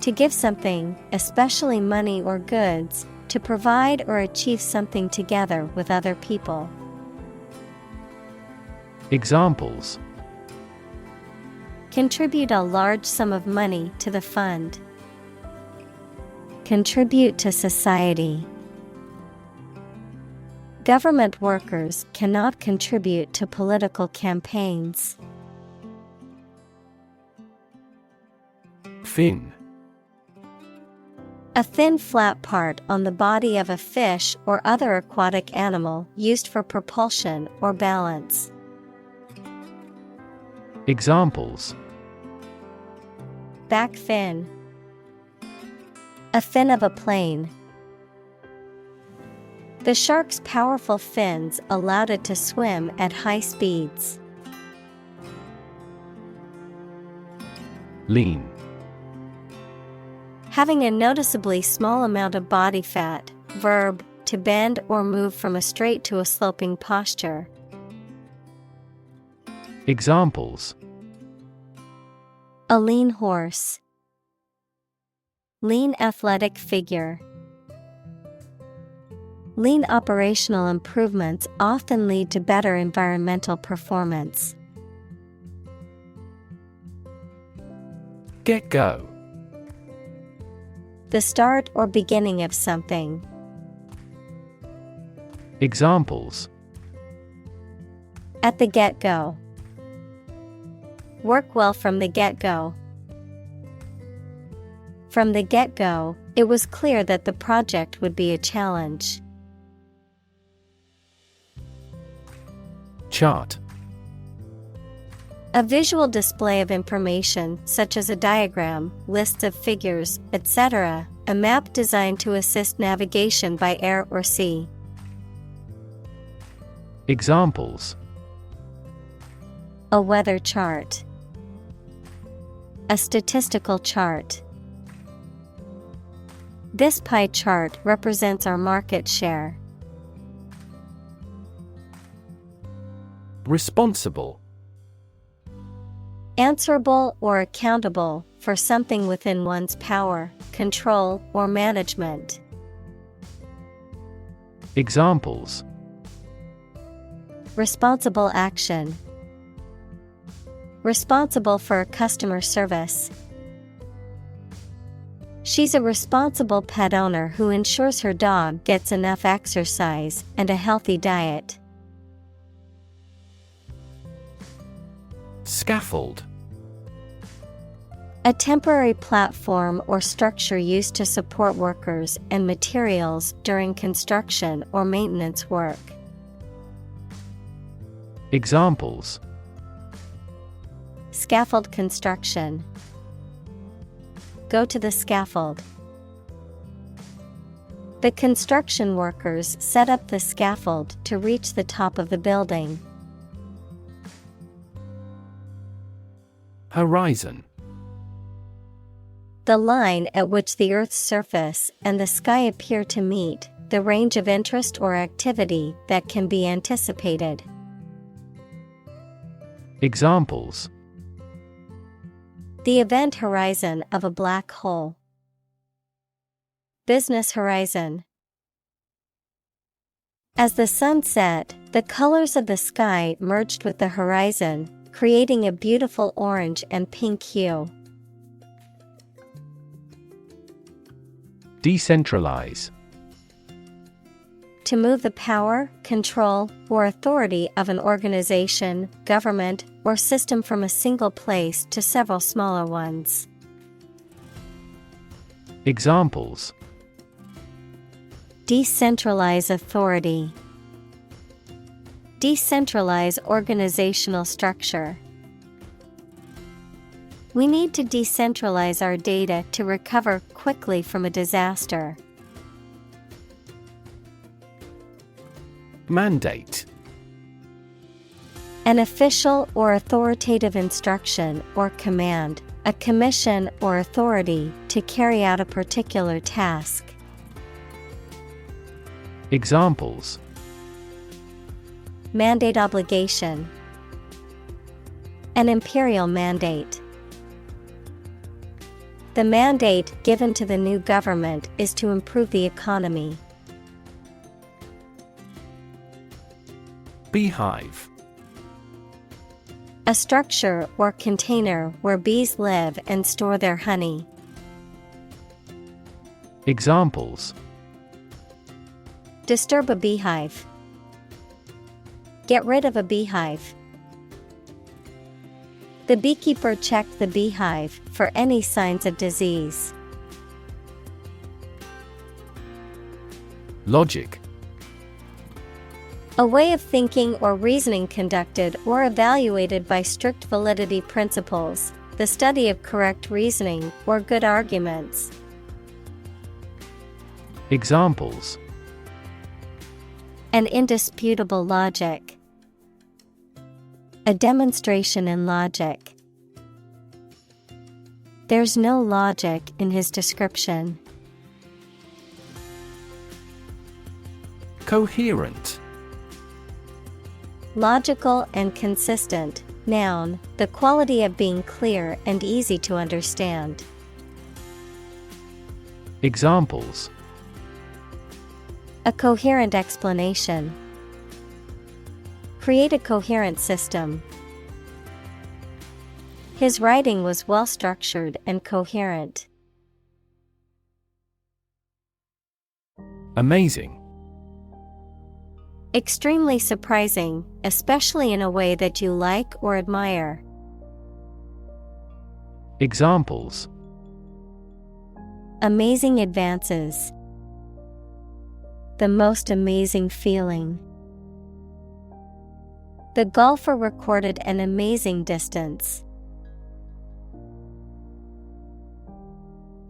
To give something, especially money or goods, to provide or achieve something together with other people. Examples: Contribute a large sum of money to the fund. Contribute to society. Government workers cannot contribute to political campaigns. Fin. A thin flat part on the body of a fish or other aquatic animal used for propulsion or balance. Examples: Back fin. A fin of a plane. The shark's powerful fins allowed it to swim at high speeds. Lean. Having a noticeably small amount of body fat. Verb, to bend or move from a straight to a sloping posture. Examples: A lean horse. Lean athletic figure. Lean operational improvements often lead to better environmental performance. Get-go. The start or beginning of something. Examples: At the get-go. Work well from the get-go. From the get-go, it was clear that the project would be a challenge. Chart. A visual display of information such as a diagram, lists of figures, etc., a map designed to assist navigation by air or sea. Examples: A weather chart. A statistical chart. This pie chart represents our market share. Responsible. Answerable or accountable for something within one's power, control, or management. Examples: Responsible action. Responsible for customer service. She's a responsible pet owner who ensures her dog gets enough exercise and a healthy diet. Scaffold. A temporary platform or structure used to support workers and materials during construction or maintenance work. Examples: Scaffold construction. Go to the scaffold. The construction workers set up the scaffold to reach the top of the building. Horizon. The line at which the Earth's surface and the sky appear to meet, the range of interest or activity that can be anticipated. Examples: The event horizon of a black hole. Business horizon. As the sun set, the colors of the sky merged with the horizon, creating a beautiful orange and pink hue. Decentralize. To move the power, control, or authority of an organization, government, or system from a single place to several smaller ones. Examples: Decentralize authority. Decentralize organizational structure. We need to decentralize our data to recover quickly from a disaster. Mandate. An official or authoritative instruction or command, a commission or authority to carry out a particular task. Examples: Mandate obligation. An imperial mandate. The mandate given to the new government is to improve the economy. Beehive. A structure or container where bees live and store their honey. Examples: Disturb a beehive. Get rid of a beehive. The beekeeper checked the beehive for any signs of disease. Logic. A way of thinking or reasoning conducted or evaluated by strict validity principles, the study of correct reasoning or good arguments. Examples: An indisputable logic. A demonstration in logic. There's no logic in his description. Coherent. Logical and consistent. Noun, the quality of being clear and easy to understand. Examples: A coherent explanation. Create a coherent system. His writing was well structured and coherent. Amazing. Extremely surprising, especially in a way that you like or admire. Examples: Amazing advances. The most amazing feeling. The golfer recorded an amazing distance.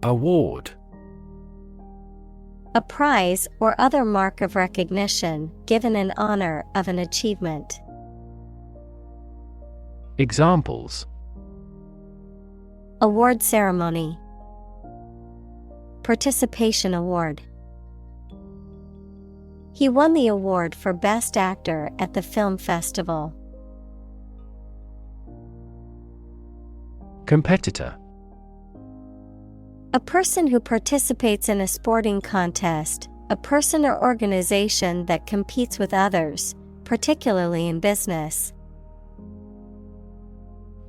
Award. A prize or other mark of recognition given in honor of an achievement. Examples: Award ceremony. Participation award. He won the award for Best Actor at the film festival. Competitor. A person who participates in a sporting contest, a person or organization that competes with others, particularly in business.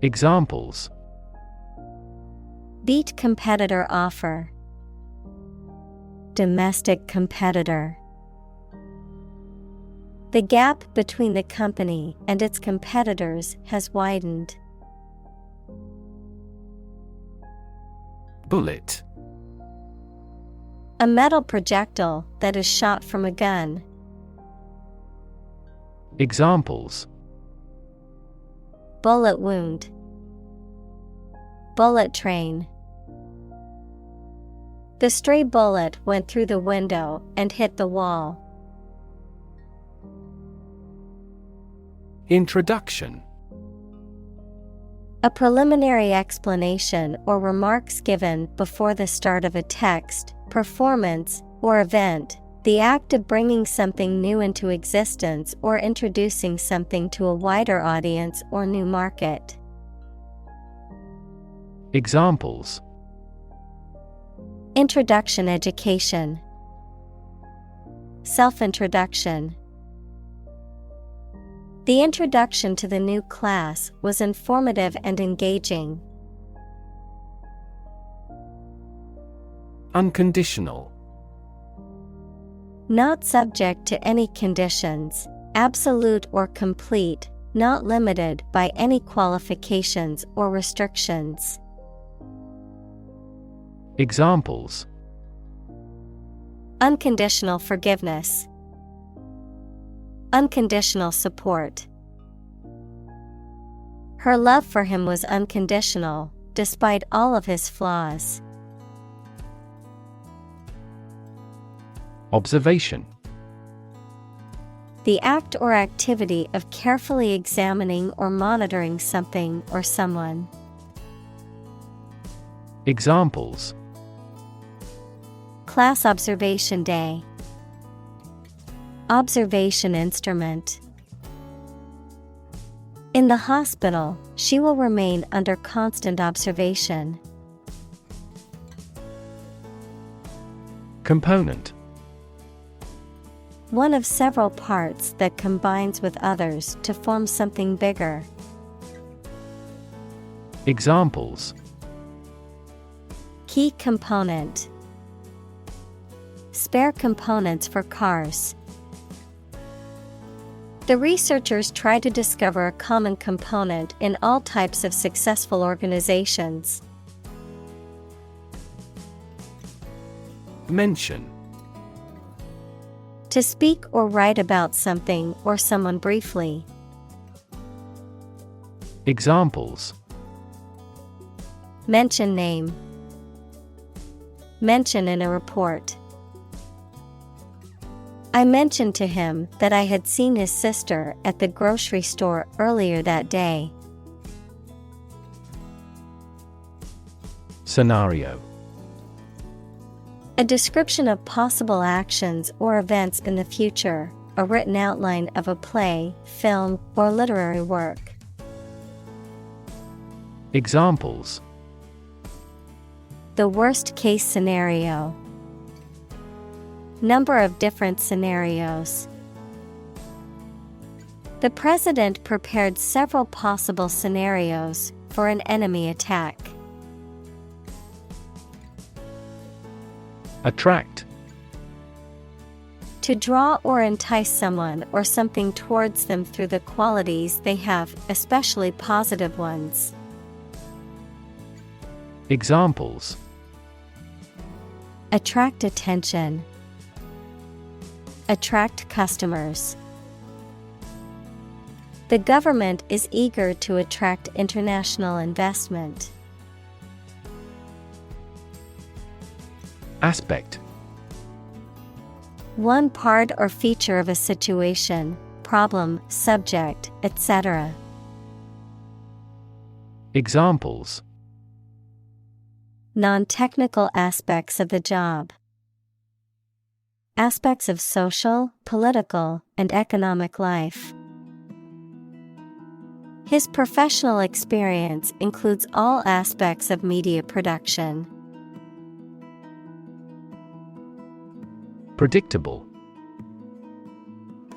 Examples: Beat competitor offer. Domestic competitor. The gap between the company and its competitors has widened. Bullet. A metal projectile that is shot from a gun. Examples: Bullet wound. Bullet train. The stray bullet went through the window and hit the wall. Introduction. A preliminary explanation or remarks given before the start of a text, performance, or event, the act of bringing something new into existence or introducing something to a wider audience or new market. Examples: Introduction education. Self-introduction. The introduction to the new class was informative and engaging. Unconditional. Not subject to any conditions, absolute or complete, not limited by any qualifications or restrictions. Examples: Unconditional forgiveness. Unconditional support. Her love for him was unconditional, despite all of his flaws. Observation. The act or activity of carefully examining or monitoring something or someone. Examples: Class observation day. Observation instrument. In the hospital, she will remain under constant observation. Component. One of several parts that combines with others to form something bigger. Examples: Key component. Spare components for cars. The researchers try to discover a common component in all types of successful organizations. Mention. To speak or write about something or someone briefly. Examples. Mention name. Mention in a report. I mentioned to him that I had seen his sister at the grocery store earlier that day. Scenario. A description of possible actions or events in the future, a written outline of a play, film, or literary work. Examples. The worst case scenario. Number of different scenarios. The president prepared several possible scenarios for an enemy attack. Attract. To draw or entice someone or something towards them through the qualities they have, especially positive ones. Examples. Attract attention. Attract customers. The government is eager to attract international investment. Aspect. One part or feature of a situation, problem, subject, etc. Examples. Non-technical aspects of the job. Aspects of social, political, and economic life. His professional experience includes all aspects of media production. Predictable.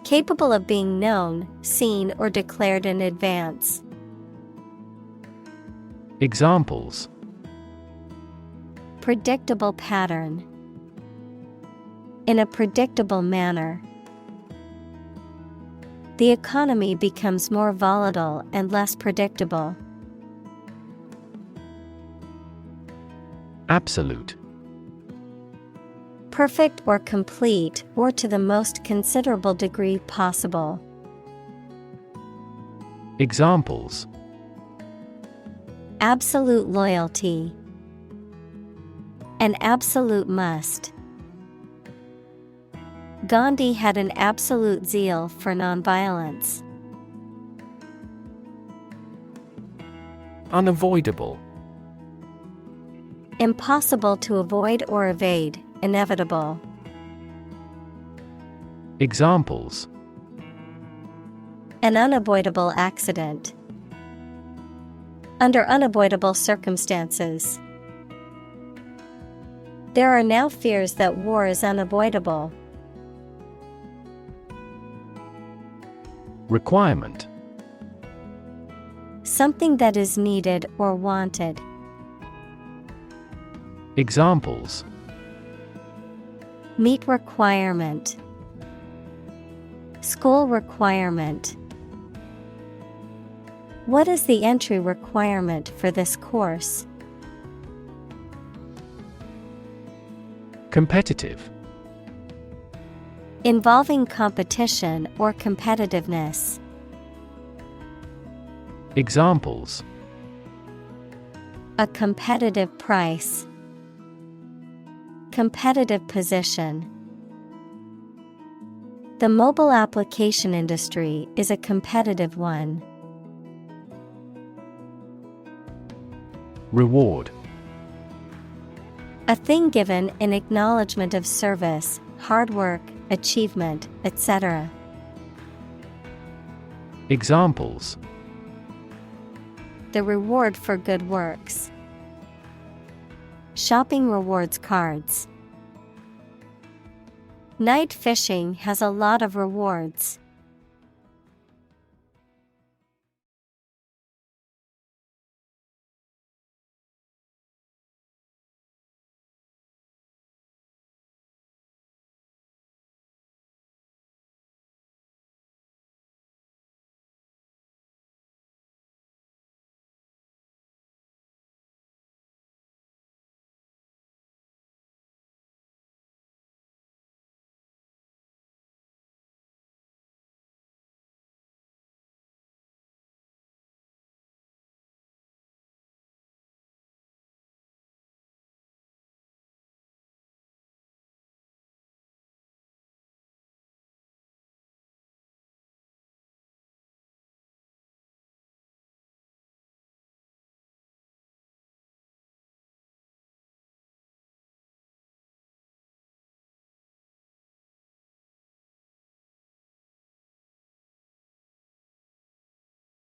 Capable of being known, seen, or declared in advance. Examples. Predictable pattern. In a predictable manner. The economy becomes more volatile and less predictable. Absolute. Perfect or complete, or to the most considerable degree possible. Examples. Absolute loyalty. An absolute must. Gandhi had an absolute zeal for nonviolence. Unavoidable. Impossible to avoid or evade, inevitable. Examples. An unavoidable accident. Under unavoidable circumstances. There are now fears that war is unavoidable. Requirement. Something that is needed or wanted. Examples. Meet requirement. School requirement. What is the entry requirement for this course? Competitive. Involving competition or competitiveness. Examples. A competitive price. Competitive position. The mobile application industry is a competitive one. Reward. A thing given in acknowledgement of service, hard work, achievement, etc. Examples. The reward for good works. Shopping rewards cards. Night fishing has a lot of rewards.